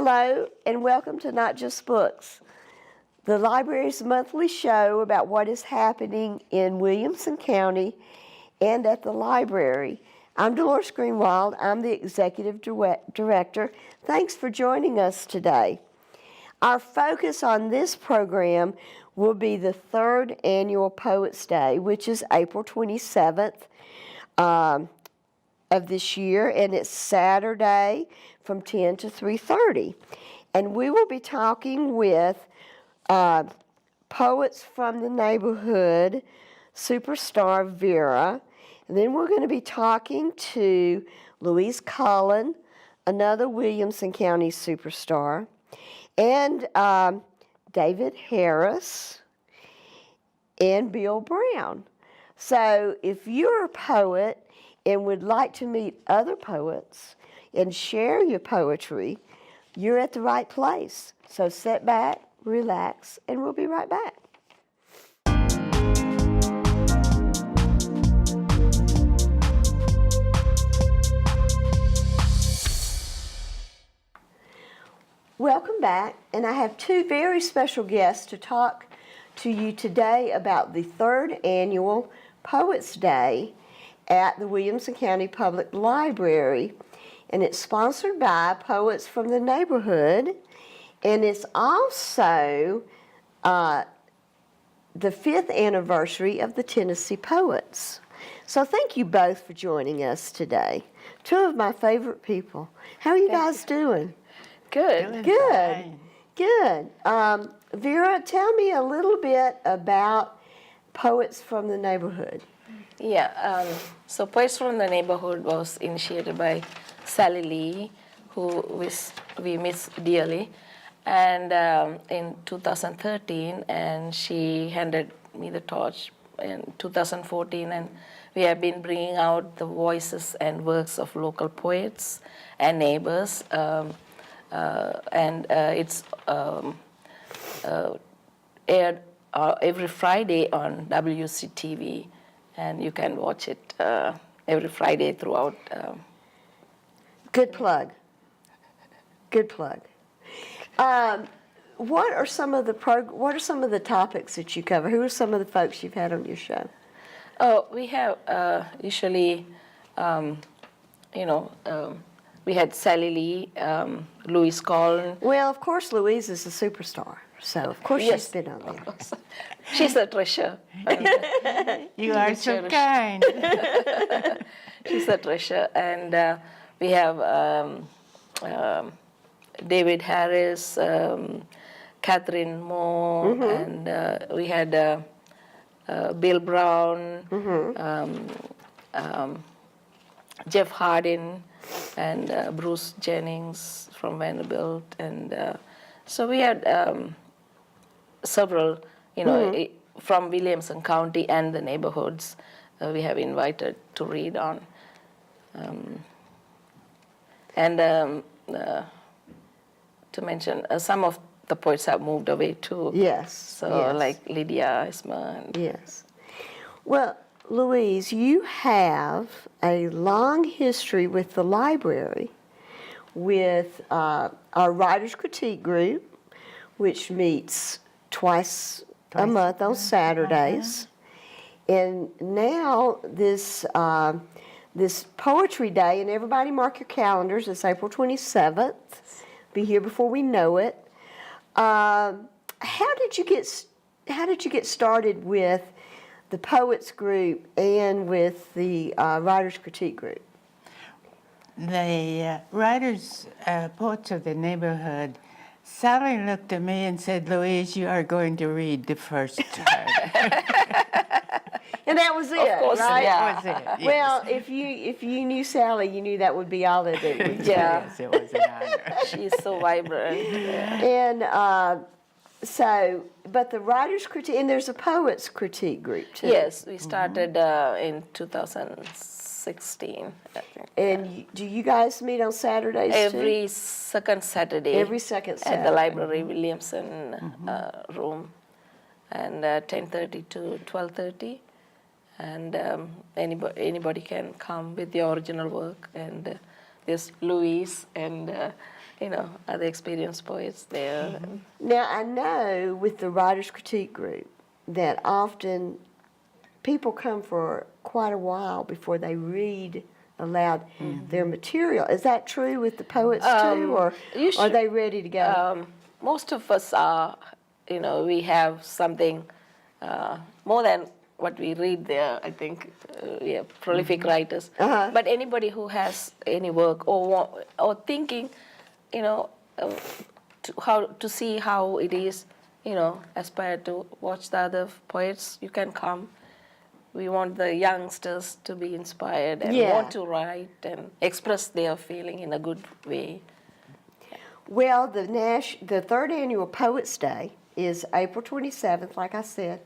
Hello and welcome to Not Just Books, the library's monthly show about what is happening in Williamson County and at the library. I'm Dolores Greenwald. I'm the Executive Director. Thanks for joining us today. Our focus on this program will be the third annual Poets Day, which is April 27th of this year, and it's Saturday from 10 to 3:30. And we will be talking with Poets from the Neighborhood superstar Vera. And then we're going to be talking to Louise Colln, another Williamson County superstar, and David Harris and Bill Brown. So if you're a poet and would like to meet other poets and share your poetry, you're at the right place. So sit back, relax, and we'll be right back. Welcome back, and I have two very special guests to talk to you today about the third annual Poets Day at the Williamson County Public Library. And it's sponsored by Poets from the Neighborhood, and it's also the 5th anniversary of the Tennessee Poets. So thank you both for joining us today. Two of my favorite people. How are you guys doing? Good. Good. Good. Vera, tell me a little bit about Poets from the Neighborhood. Yeah, so Poets from the Neighborhood was initiated by Sally Lee, who we miss dearly, and in 2013, and she handed me the torch in 2014, and we have been bringing out the voices and works of local poets and neighbors, and it's aired every Friday on WCTV, and you can watch it every Friday throughout. Good plug. Good plug. What are some of the topics that you cover? Who are some of the folks you've had on your show? Oh, we have usually, we had Sally Lee, Louise Colln. Well, of course, Louise is a superstar, so of course she's been on there. She's a treasure. You are so kind. She's a treasure, and we have David Harris, Catherine Moore, and we had Bill Brown, Jeff Hardin, and Bruce Jennings from Vanderbilt, and so we had several, from Williamson County and the neighborhoods we have invited to read on. And to mention, some of the poets have moved away too. Yes. So yes. like Lydia Isma. Yes. Well, Louise, you have a long history with the library, with our Writers' Critique group, which meets twice a month on Saturdays. And now this Poetry Day, and everybody mark your calendars, it's April 27th. Be here before we know it. How did you get started with the Poets group and with the Writers' Critique group? The Poets of the Neighborhood, Sally looked at me and said, "Louise, you are going to read the first term." And that was it, Of course, right? yeah. That was it. Yes. Well, if you knew Sally, you knew that would be all that it would be. Yeah. Yes, it was an honor. She's so vibrant. And but the Writers' Critique, and there's a Poets' Critique group too. Yes, we started in 2016, I think. And do you guys meet on Saturdays too? Every second Saturday. Every second Saturday. At the library Williamson room, and 10:30 to 12:30. And anybody can come with the original work, and there's Louise and other experienced poets there. Now, I know with the Writers Critique Group that often people come for quite a while before they read aloud their material. Is that true with the poets too, or are they ready to go? Most of us are, we have something more than what we read there, I think. We are prolific writers. But anybody who has any work or thinking, to see how it is, aspire to watch the other poets, you can come. We want the youngsters to be inspired and want to write and express their feeling in a good way. Well, the third annual Poets Day is April 27th, like I said,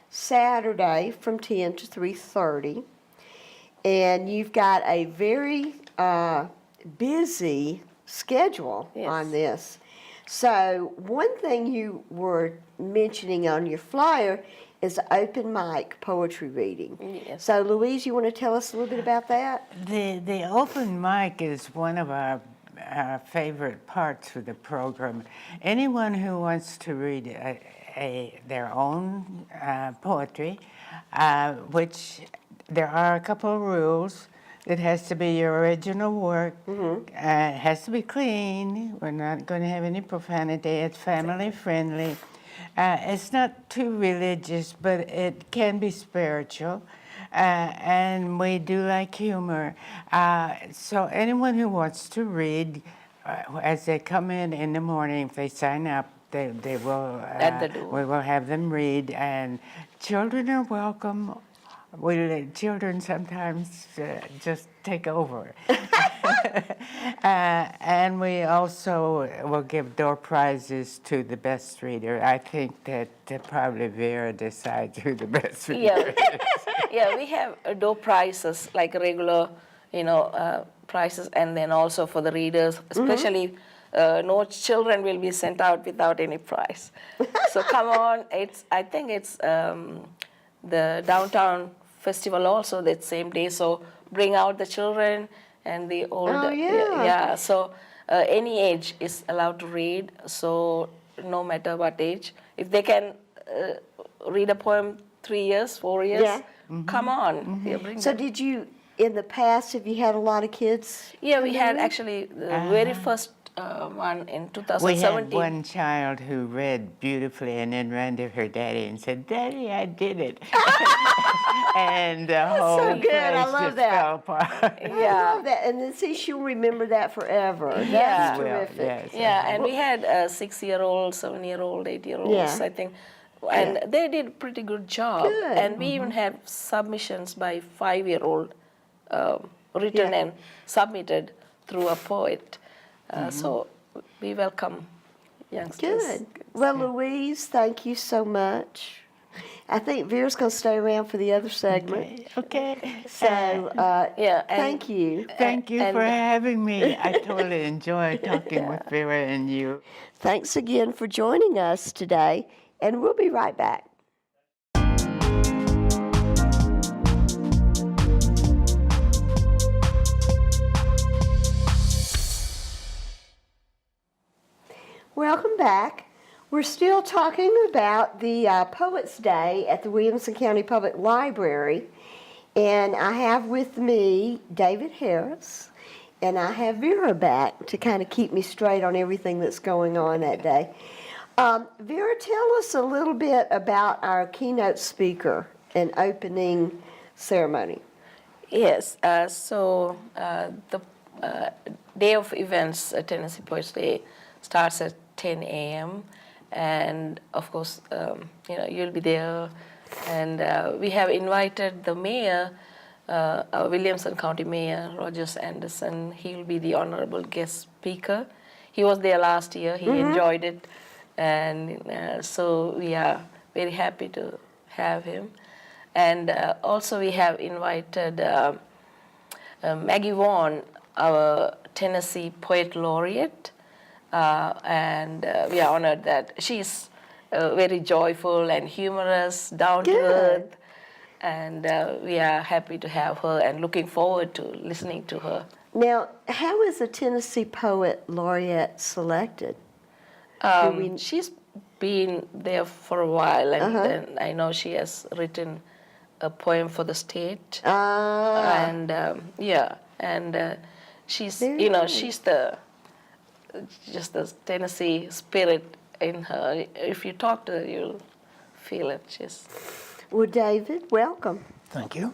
Saturday from 10 to 3:30. And you've got a very busy schedule on this. So one thing you were mentioning on your flyer is open mic poetry reading. Yes. So Louise, you want to tell us a little bit about that? The open mic is one of our favorite parts of the program. Anyone who wants to read their own poetry, which there are a couple of rules. It has to be your original work. It has to be clean. We're not going to have any profanity. It's family friendly. It's not too religious, but it can be spiritual. And we do like humor. So anyone who wants to read, as they come in the morning, if they sign up, they will. At the door. We will have them read, and children are welcome. Children sometimes just take over. And we also will give door prizes to the best reader. I think that probably Vera decides who the best reader is. Yeah, we have door prizes, like regular, prizes, and then also for the readers, especially no children will be sent out without any prize. So come on, I think it's the downtown festival also that same day, so bring out the children and the old. Oh, yeah. Yeah, so any age is allowed to read, so no matter what age. If they can read a poem 3 years, 4 years, come on. Yeah, bring So them. did you, in the past, have you had a lot of kids? Yeah, we had actually the very first one in We 2017. had one child who read beautifully and then ran to her daddy and said, "Daddy, I did it." And the whole so good. I place love just that. fell apart. I love that. And then see, she'll remember that forever. Yeah. That's Well, terrific. yes. Yeah, and we had 6-year-olds, 7-year-old, 8-year-olds, Yeah. I think. And they did a pretty good job. Good. And we even had submissions by 5-year-old written and submitted through a poet. So we welcome youngsters. Good. Well, Louise, thank you so much. I think Vera's going to stay around for the other segment. Okay. So, Yeah, and thank you. Thank you and- for having me. I totally enjoy talking with Vera and you. Thanks again for joining us today, and we'll be right back. Welcome back. We're still talking about the Poets' Day at the Williamson County Public Library, and I have with me David Harris, and I have Vera back to kind of keep me straight on everything that's going on that day. Vera, tell us a little bit about our keynote speaker and opening ceremony. Yes, so the day of events, Tennessee Poets Day, starts at 10 a.m. And of course, you'll be there. And we have invited the mayor, our Williamson County Mayor, Rogers Anderson. He will be the honorable guest speaker. He was there last year. He enjoyed it. And so we are very happy to have him. And also we have invited Maggie Vaughn, our Tennessee Poet Laureate. And we are honored that she's very joyful and humorous, down to earth. and we are happy to have her and looking forward to listening to her. Now, how is a Tennessee Poet Laureate selected? She's been there for a while, and then I know she has written a poem for the state. And she's Very nice. she's just the Tennessee spirit in her. If you talk to her, you'll feel it. Well, David, welcome. Thank you.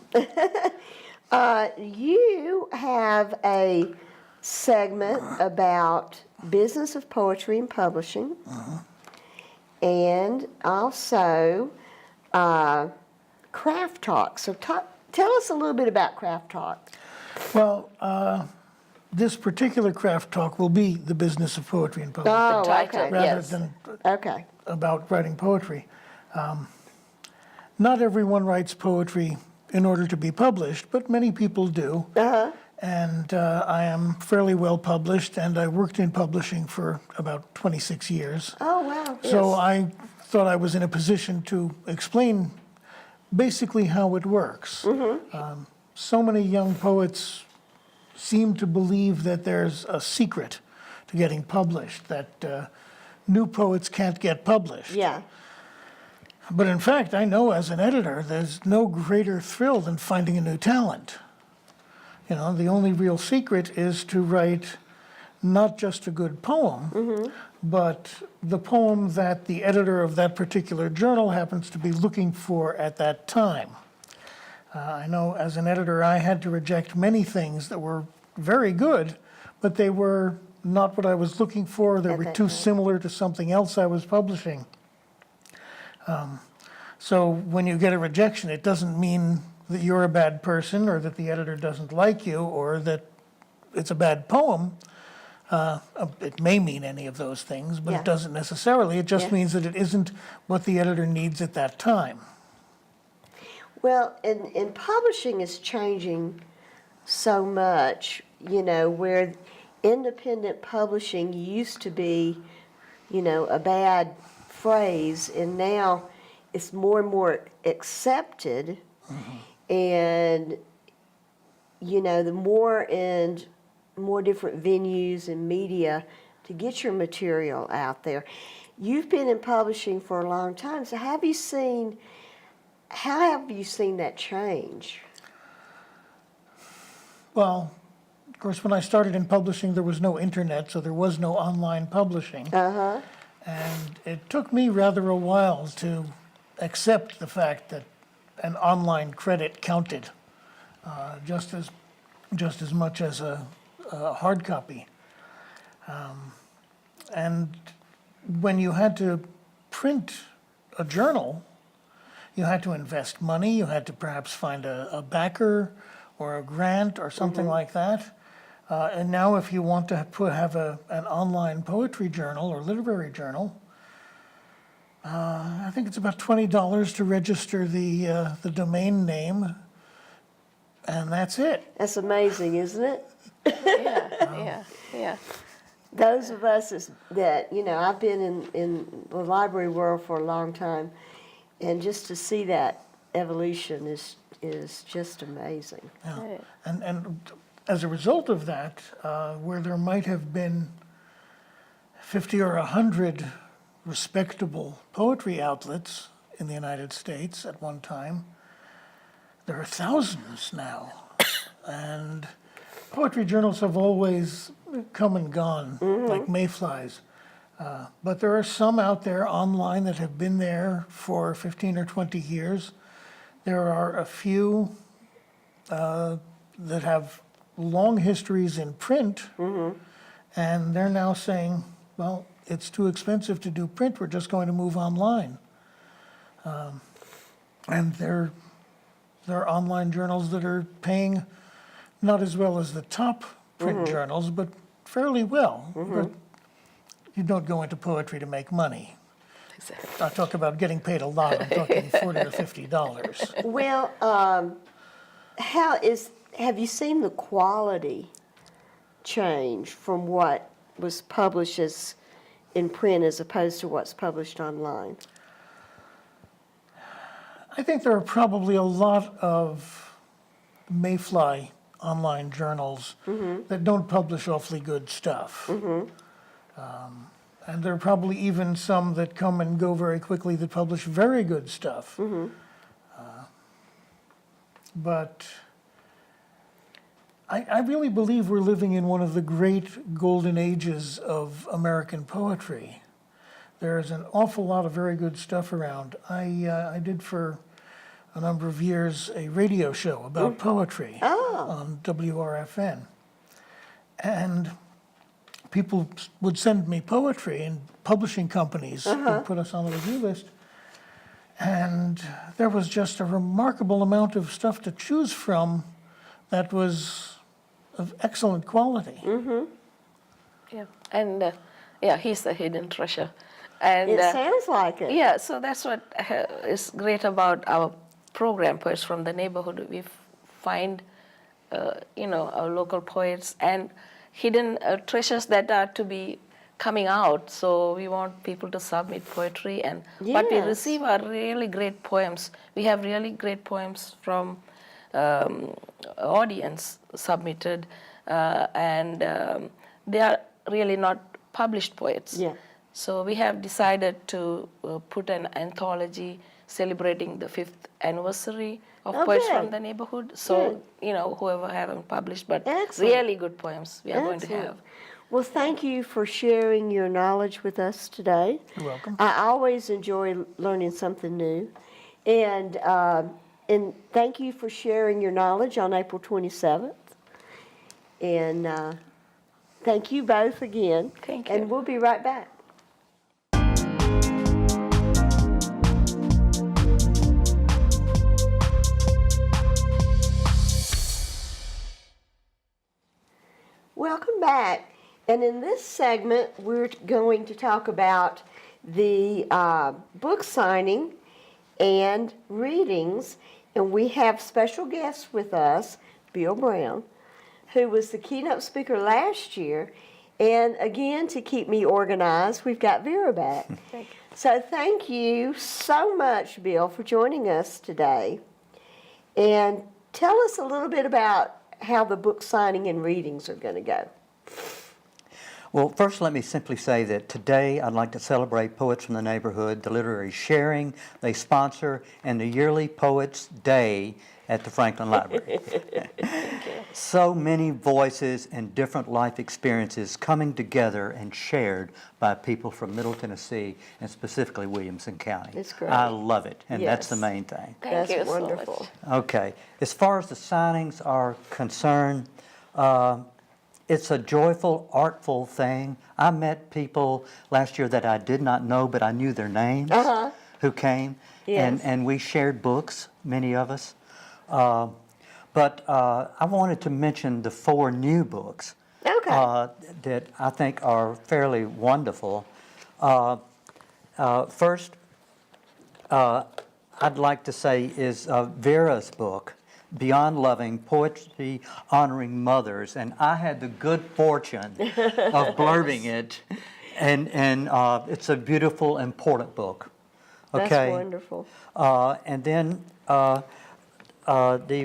You have a segment about business of poetry and publishing, and also Craft Talk. So tell us a little bit about Craft Talk. Well, this particular craft talk will be the business of poetry and publishing, Oh, title, okay. rather yes. than Okay. about writing poetry. Not everyone writes poetry in order to be published, but many people do. And I am fairly well published, and I worked in publishing for about 26 years. Oh, wow. So Yes. I thought I was in a position to explain basically how it works. So many young poets seem to believe that there's a secret to getting published, that new poets can't get published. Yeah. But in fact, I know as an editor, there's no greater thrill than finding a new talent. You know, the only real secret is to write not just a good poem, but the poem that the editor of that particular journal happens to be looking for at that time. I know as an editor, I had to reject many things that were very good, but they were not what I was looking for. They At were that too time. similar to something else I was publishing. So when you get a rejection, it doesn't mean that you're a bad person or that the editor doesn't like you or that it's a bad poem. It may mean any of those things, but Yeah. it doesn't necessarily. It just Yeah. means that it isn't what the editor needs at that time. Well, and publishing is changing so much, you know, where independent publishing used to be, you know, a bad phrase, and now it's more and more accepted. And, you know, the more and more different venues and media to get your material out there. You've been in publishing for a long time, so how have you seen that change? Well, of course, when I started in publishing, there was no internet, so there was no online publishing. And it took me rather a while to accept the fact that an online credit counted just as much as a hard copy. And when you had to print a journal, you had to invest money, you had to perhaps find a backer or a grant or something like that. And now if you want to have an online poetry journal or literary journal, I think it's about $20 to register the domain name, and that's it. That's amazing, isn't it? Yeah. Those of us that, you know, I've been in the library world for a long time, and just to see that evolution is just amazing. Yeah. And as a result of that, where there might have been 50 or 100 respectable poetry outlets in the United States at one time, there are thousands now. And poetry journals have always come and gone, like mayflies. But there are some out there online that have been there for 15 or 20 years. There are a few that have long histories in print, and they're now saying, well, it's too expensive to do print, we're just going to move online. And there are online journals that are paying not as well as the top print journals, but fairly well. But you don't go into poetry to make money. Exactly. I talk about getting paid a lot, I'm talking $40 to $50. Well, have you seen the quality change from what was published as in print as opposed to what's published online? I think there are probably a lot of mayfly online journals that don't publish awfully good stuff. And there are probably even some that come and go very quickly that publish very good stuff. But I really believe we're living in one of the great golden ages of American poetry. There's an awful lot of very good stuff around. I did for a number of years a radio show about poetry on WRFN. And people would send me poetry, and publishing companies would put us on the review list. And there was just a remarkable amount of stuff to choose from that was of excellent quality. Yeah, and he's the hidden treasure. And It sounds like it. yeah, so that's what is great about our program, Poets from the Neighborhood. We find, our local poets and hidden treasures that are to be coming out. So we want people to submit poetry, and what we Yes. receive are really great poems. We have really great poems from audience submitted, and they are really not published poets. Yeah. So we have decided to put an anthology celebrating the 5th anniversary of Poets Okay. from the Neighborhood. So, whoever haven't published, but Excellent. really good poems we are going to Excellent. have. Well, thank you for sharing your knowledge with us today. You're welcome. I always enjoy learning something new. And thank you for sharing your knowledge on April 27th. And thank you both again. Thank you. And we'll be right back. Welcome back. And in this segment, we're going to talk about the book signing and readings. And we have special guests with us, Bill Brown, who was the keynote speaker last year. And again, to keep me organized, we've got Vera back. So thank you so much, Bill, for joining us today. And tell us a little bit about how the book signing and readings are going to go. Well, first let me simply say that today I'd like to celebrate Poets from the Neighborhood, the literary sharing they sponsor, and the yearly Poets Day at the Franklin Library. So many voices and different life experiences coming together and shared by people from Middle Tennessee and specifically Williamson County. It's great. I love it, and that's the Yes. main thing. Thank That's you so wonderful. much. Okay. As far as the signings are concerned, it's a joyful, artful thing. I met people last year that I did not know, but I knew their names who came, Yes. and we shared books, many of us. But I wanted to mention the 4 new books Okay. that I think are fairly wonderful. First, I'd like to say is Vera's book, Beyond Loving, Poetry Honoring Mothers. And I had the good fortune of blurbing it. And it's a beautiful, important book. That's Okay. wonderful. And then the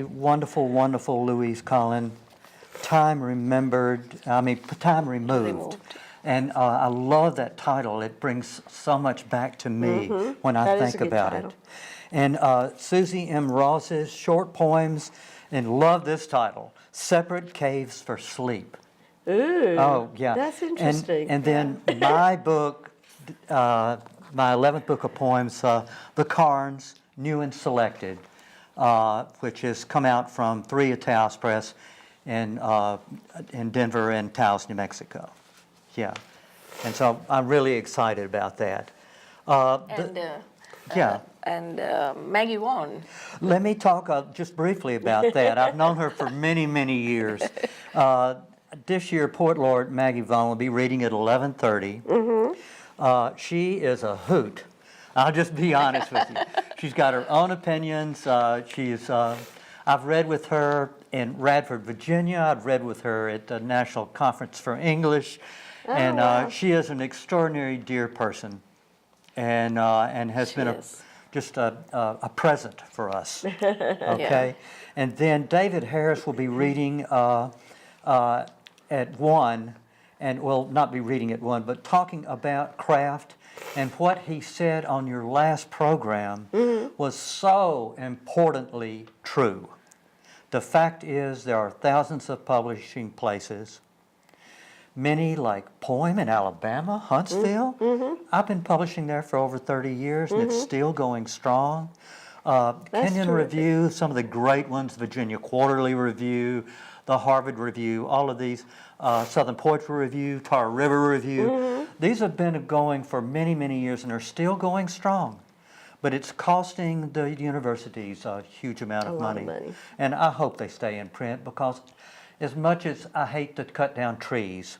wonderful, wonderful Louise Colln, Time Removed. And I love that title. It brings so much back to me when I That is a think good about title. it. And Susie M. Ross's short poems, and love this title, Separate Caves for Sleep. Ooh. Oh, yeah. That's interesting. And then my book, my 11th book of poems, The Carns, New and Selected, which has come out from 3 at Taos Press in Denver and Taos, New Mexico. Yeah. And so I'm really excited about that. And Maggie Vaughn. Let me talk just briefly about that. I've known her for many, many years. This year, Poet Laureate Maggie Vaughn will be reading at 11:30. She is a hoot. I'll just be honest with you. She's got her own opinions. I've read with her in Radford, Virginia. I've read with her at the National Conference for English. wow. She is an extraordinary dear person, and has been a is. just a present for us. Okay, and then David Harris will be reading at 1, and will not be reading at 1, but talking about craft. And what he said on your last program was so importantly true. The fact is, there are thousands of publishing places, many like Poem in Alabama, Huntsville. I've been publishing there for over 30 years, and it's still going strong. Kenyon terrific. Review, some of the great ones, Virginia Quarterly Review, the Harvard Review, all of these, Southern Poetry Review, Tar River Review. These have been going for many, many years and are still going strong. But it's costing the universities a huge amount of lot money. of money. And I hope they stay in print, because as much as I hate to cut down trees,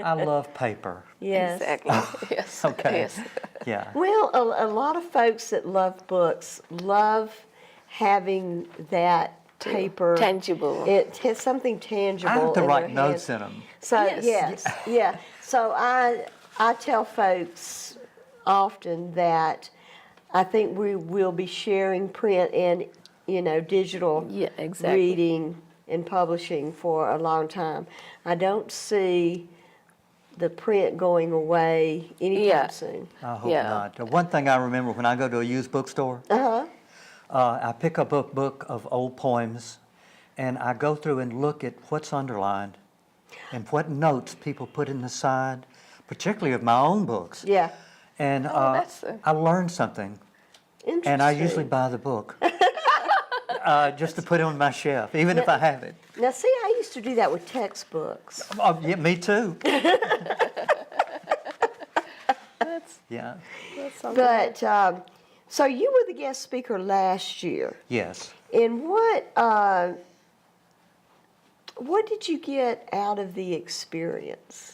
I love paper. Yes. Exactly. Yes. Okay. Yes. Yeah. Well, a lot of folks that love books love having that paper. Tangible. It has something tangible. I have to in write their notes hands. in them. So Yes. yeah. So I tell folks often that I think we will be sharing print and digital Yeah, exactly. reading and publishing for a long time. I don't see the print going away anytime Yeah. soon. I hope Yeah. not. The one thing I remember when I go to a used bookstore, I pick up a book of old poems, and I go through and look at what's underlined and what notes people put in the side, particularly of my own books. Yeah. And that's I learned something, Interesting. and I usually buy the book just to put it on my shelf, even if I have it. Now, see, I used to do that with textbooks. Oh, yeah, me too. Yeah. But, so you were the guest speaker last year. Yes. And what did you get out of the experience?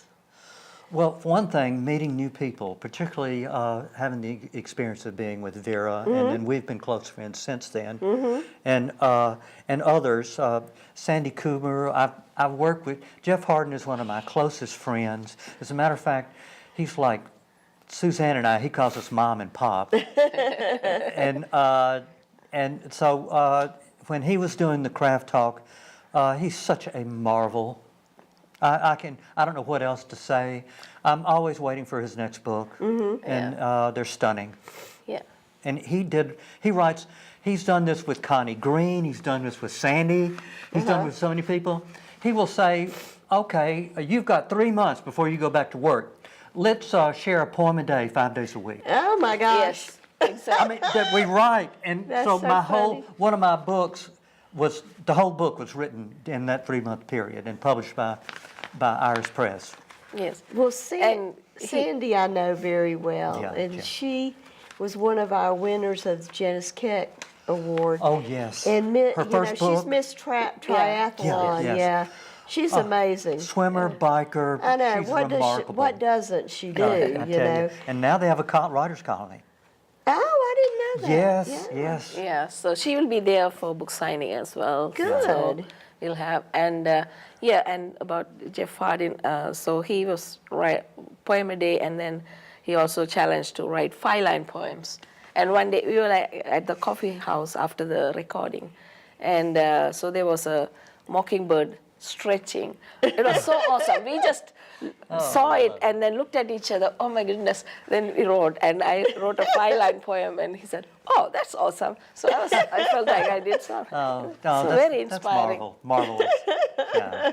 Well, for one thing, meeting new people, particularly having the experience of being with Vera, and then we've been close friends since then, and others. Sandy Coomer, I've worked with. Jeff Harden is one of my closest friends. As a matter of fact, he's like Suzanne and I. He calls us Mom and Pop. and so when he was doing the craft talk, he's such a marvel. I don't know what else to say. I'm always waiting for his next book, and they're stunning. Yeah. And he's done this with Connie Green, he's done this with Sandy, he's done with so many people. He will say, okay, you've got 3 months before you go back to work. Let's share a poem a day, 5 days a week. Oh, my gosh. Yes. Exactly. I mean, that we write, and That's so so my funny. one of my books the whole book was written in that 3-month period and published by Iris Press. Yes. Well, And Sandy I know very well, Yeah, and yeah. she was one of our winners of the Janice Keck Award. Oh, yes. And Her first she's book. Miss Triathlon. Yes. Yeah, she's amazing. Swimmer, biker, I know. she's What remarkable. what doesn't she do? I tell you. And now they have a writer's colony. Oh, I didn't know that. Yes, Yeah. yes. Yeah, so she will be there for book signing as well. Good. So we'll have, and and about Jeff Hardin, so he was write poem a day, and then he also challenged to write 5-line poems. And one day we were at the coffee house after the recording, and so there was a mockingbird stretching. It was so awesome. We just saw it and then looked at each other. Oh my goodness! Then we wrote, and I wrote a 5-line poem, and he said, "Oh, that's awesome." So I felt like I did something. Oh, So no, very that's inspiring. marvelous.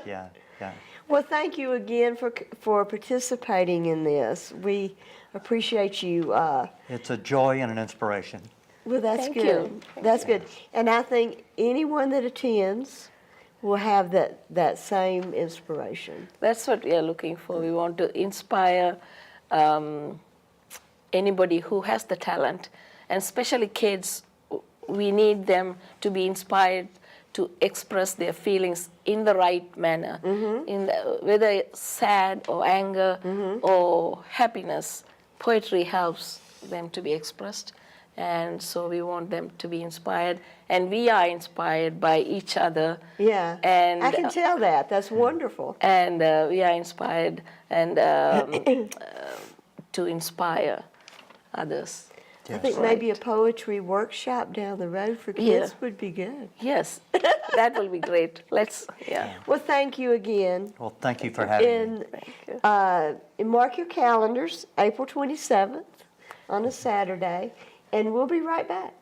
Yeah. Well, thank you again for participating in this. We appreciate you. It's a joy and an inspiration. Well, that's Thank good. you. That's good. And I think anyone that attends will have that same inspiration. That's what we are looking for. We want to inspire anybody who has the talent, and especially kids. We need them to be inspired to express their feelings in the right manner, whether sad or anger or happiness. Poetry helps them to be expressed, and so we want them to be inspired, and we are inspired by each other. Yeah. And I can tell that. That's wonderful. and we are inspired and to inspire others. I think maybe a poetry workshop down the road for kids would be good. Yes, that will be great. Let's, yeah. Well, thank you again. Well, thank you for having me. And mark your calendars, April 27th on a Saturday, and we'll be right back.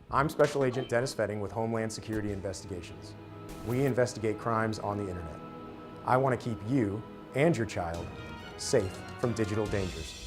I'm Special Agent Dennis Fetting with Homeland Security Investigations. We investigate crimes on the internet. I want to keep you and your child safe from digital dangers.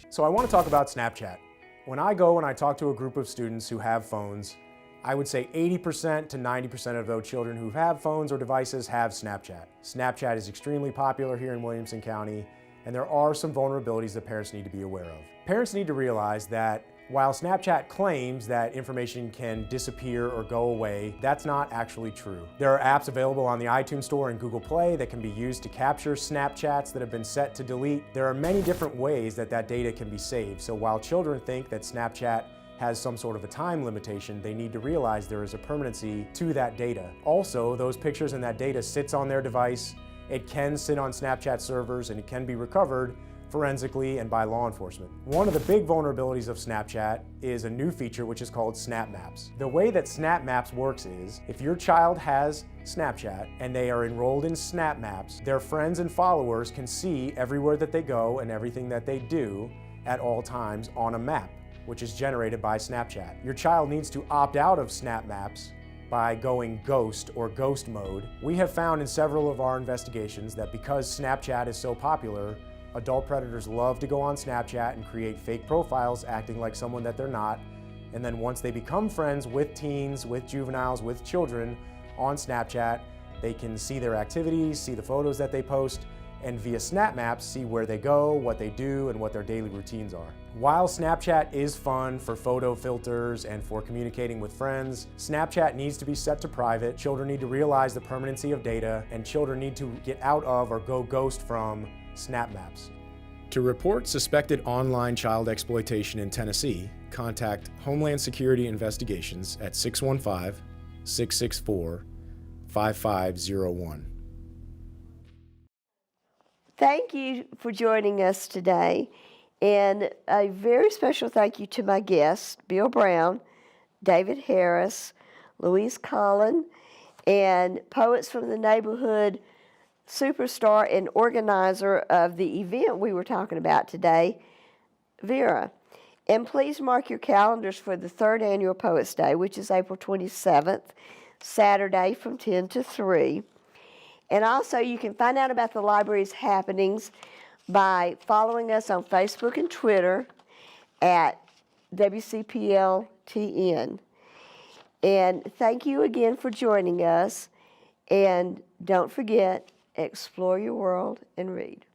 So I want to talk about Snapchat. When I go and I talk to a group of students who have phones, I would say 80% to 90% of those children who have phones or devices have Snapchat. Snapchat is extremely popular here in Williamson County, and there are some vulnerabilities that parents need to be aware of. Parents need to realize that while Snapchat claims that information can disappear or go away, that's not actually true. There are apps available on the iTunes Store and Google Play that can be used to capture Snapchats that have been set to delete. There are many different ways that that data can be saved. So while children think that Snapchat has some sort of a time limitation, they need to realize there is a permanency to that data. Also, those pictures and that data sits on their device. It can sit on Snapchat servers and it can be recovered forensically and by law enforcement. One of the big vulnerabilities of Snapchat is a new feature which is called Snap Maps. The way that Snap Maps works is, if your child has Snapchat and they are enrolled in Snap Maps, their friends and followers can see everywhere that they go and everything that they do at all times on a map, which is generated by Snapchat. Your child needs to opt out of Snap Maps by going ghost or ghost mode. We have found in several of our investigations that because Snapchat is so popular, adult predators love to go on Snapchat and create fake profiles acting like someone that they're not. And then once they become friends with teens, with juveniles, with children on Snapchat, they can see their activities, see the photos that they post, and via Snap Maps see where they go, what they do, and what their daily routines are. While Snapchat is fun for photo filters and for communicating with friends, Snapchat needs to be set to private. Children need to realize the permanency of data, and children need to get out of or go ghost from Snap Maps. To report suspected online child exploitation in Tennessee, contact Homeland Security Investigations at 615-664-5501. Thank you for joining us today, and a very special thank you to my guests, Bill Brown, David Harris, Louise Colln, and Poets from the Neighborhood superstar and organizer of the event we were talking about today, Vera. And please mark your calendars for the 3rd Annual Poets Day, which is April 27th, Saturday from 10 to 3. And also, you can find out about the library's happenings by following us on Facebook and Twitter at WCPLTN. And thank you again for joining us. And don't forget, explore your world and read.